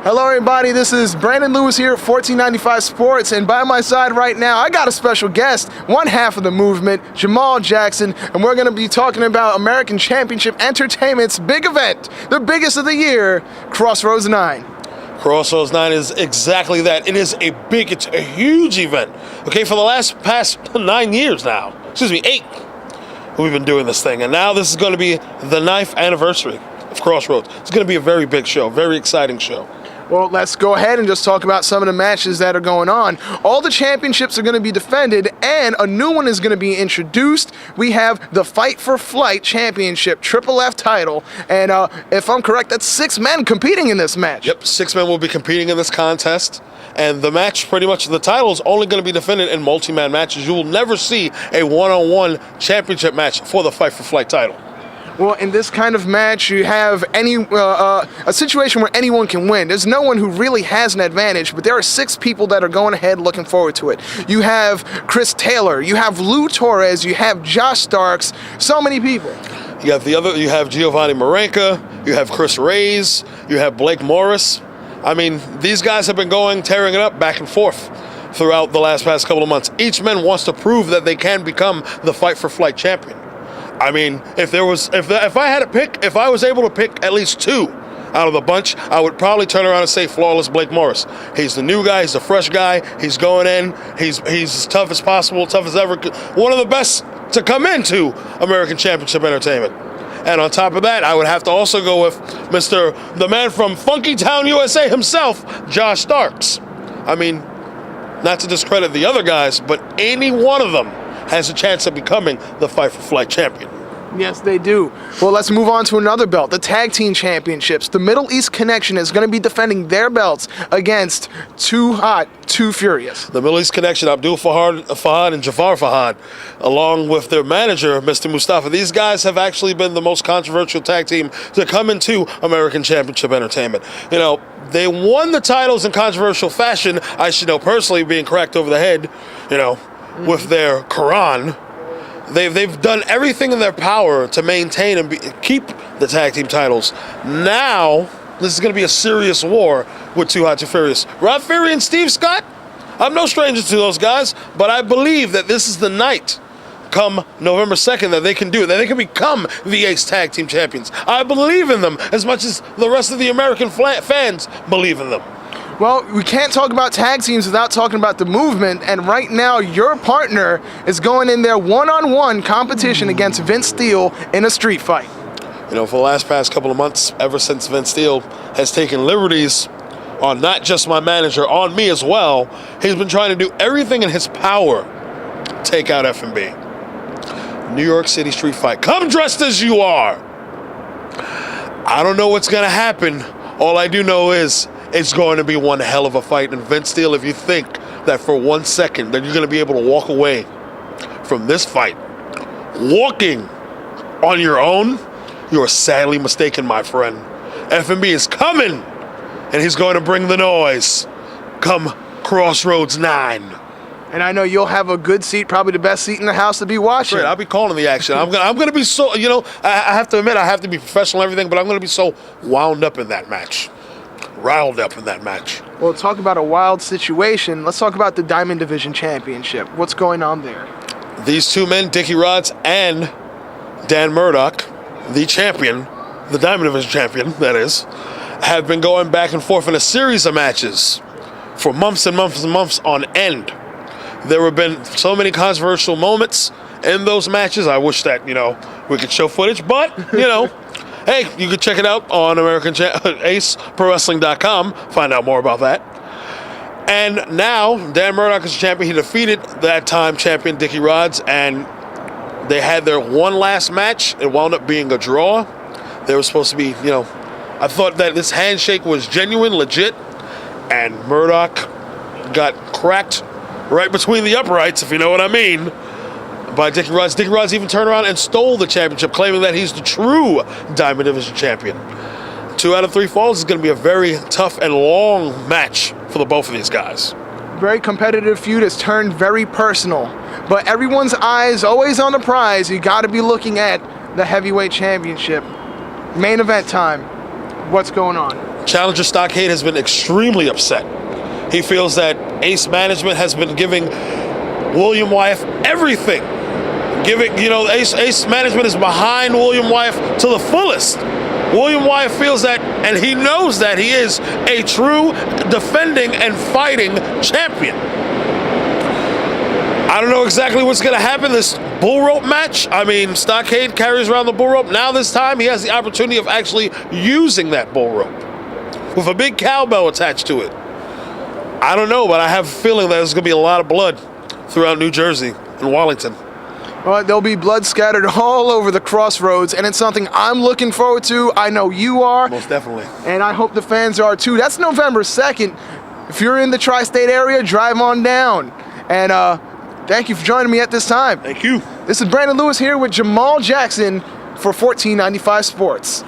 Hello everybody, this is Brandon Lewis here at 1495 Sports, and by my side right now I got a special guest, one half of the movement, Jamal Jackson, and we're going to be talking about American Championship Entertainment's big event, the biggest of the year, Crossroads 9. Crossroads 9 is exactly that. It's a huge event. Okay, for the past 9 years now, 8, we've been doing this thing, and now this is going to be the 9th anniversary of Crossroads. It's going to be a very big show, very exciting show. Well, let's go ahead and just talk about some of the matches that are going on. All the championships are going to be defended, and a new one is going to be introduced. We have the Fight for Flight Championship, Triple F title, and if I'm correct, that's 6 men competing in this match. Yep, 6 men will be competing in this contest, and the match, pretty much the title, is only going to be defended in multi-man matches. You will never see a one-on-one championship match for the Fight for Flight title. Well, in this kind of match, you have a situation where anyone can win. There's no one who really has an advantage, but there are 6 people that are going ahead looking forward to it. You have Chris Taylor, you have Lou Torres, you have Josh Starks, so many people. You have Giovanni Marenka, you have Chris Reyes, you have Blake Morris. I mean, these guys have been tearing it up back and forth throughout the past couple of months. Each man wants to prove that they can become the Fight for Flight champion. I mean, if I was able to pick at least 2 out of the bunch, I would probably turn around and say Flawless Blake Morris. He's the new guy, he's the fresh guy, he's going in, he's as tough as possible, tough as ever, one of the best to come into American Championship Entertainment. And on top of that, I would have to also go with the man from Funky Town, USA himself, Josh Starks. I mean, not to discredit the other guys, but any one of them has a chance of becoming the Fight for Flight champion. Yes, they do. Well, let's move on to another belt, the Tag Team Championships. The Middle East Connection is going to be defending their belts against Too Hot, Too Furious. The Middle East Connection, Abdul Fahad and Jafar Fahad, along with their manager, Mr. Mustafa. These guys have actually been the most controversial tag team to come into American Championship Entertainment. You know, they won the titles in controversial fashion. I should know personally, being cracked over the head, with their Quran. They've done everything in their power to maintain and keep the tag team titles. Now, this is going to be a serious war with Too Hot, Too Furious. Rob Fury and Steve Scott, I'm no stranger to those guys, but I believe that this is the night, come November 2nd, that they can do it, that they can become VA's tag team champions. I believe in them as much as the rest of the American fans believe in them. Well, we can't talk about tag teams without talking about the movement, and right now your partner is going in their one-on-one competition against Vince Steele in a street fight. For the past couple of months, ever since Vince Steele has taken liberties on not just my manager, on me as well, he's been trying to do everything in his power to take out F&B. New York City street fight. Come dressed as you are. I don't know what's going to happen. All I do know is it's going to be one hell of a fight. And Vince Steele, if you think that for 1 second that you're going to be able to walk away from this fight walking on your own, you are sadly mistaken, my friend. F&B is coming, and he's going to bring the noise. Come Crossroads 9. And I know you'll have a good seat, probably the best seat in the house to be watching. Great, I'll be calling the action. I'm gonna be so, I have to admit, I have to be professional and everything, but I'm going to be so wound up in that match. Riled up in that match. Well, talk about a wild situation. Let's talk about the Diamond Division Championship. What's going on there? These 2 men, Dickie Rods and Dan Murdoch, the champion, the Diamond Division champion, that is, have been going back and forth in a series of matches for months and months and months on end. There have been so many controversial moments in those matches. I wish that, we could show footage, but, hey, you can check it out on AceProWrestling.com. Find out more about that. And now, Dan Murdoch is champion. He defeated that time champion, Dickie Rods, and they had their one last match. It wound up being a draw. They were supposed to be, I thought that this handshake was genuine, legit, and Murdoch got cracked right between the uprights, if you know what I mean, by Dickie Rods. Dickie Rods even turned around and stole the championship, claiming that he's the true Diamond Division champion. 2 out of 3 falls is going to be a very tough and long match for the both of these guys. Very competitive feud has turned very personal, but everyone's eyes always on the prize. You got to be looking at the heavyweight championship. Main event time. What's going on? Challenger Stockade has been extremely upset. He feels that Ace Management has been giving William Wyeth everything. Ace Management is behind William Wyeth to the fullest. William Wyeth feels that, and he knows that he is a true defending and fighting champion. I don't know exactly what's going to happen this bull rope match. I mean, Stockade carries around the bull rope. Now this time he has the opportunity of actually using that bull rope with a big cowbell attached to it. I don't know, but I have a feeling that there's going to be a lot of blood throughout New Jersey and Wallington. Well, there'll be blood scattered all over the Crossroads, and it's something I'm looking forward to. I know you are. Most definitely. And I hope the fans are too. That's November 2nd. If you're in the tri-state area, drive on down. And thank you for joining me at this time. Thank you. This is Brandon Lewis here with Jamal Jackson for 1495 Sports.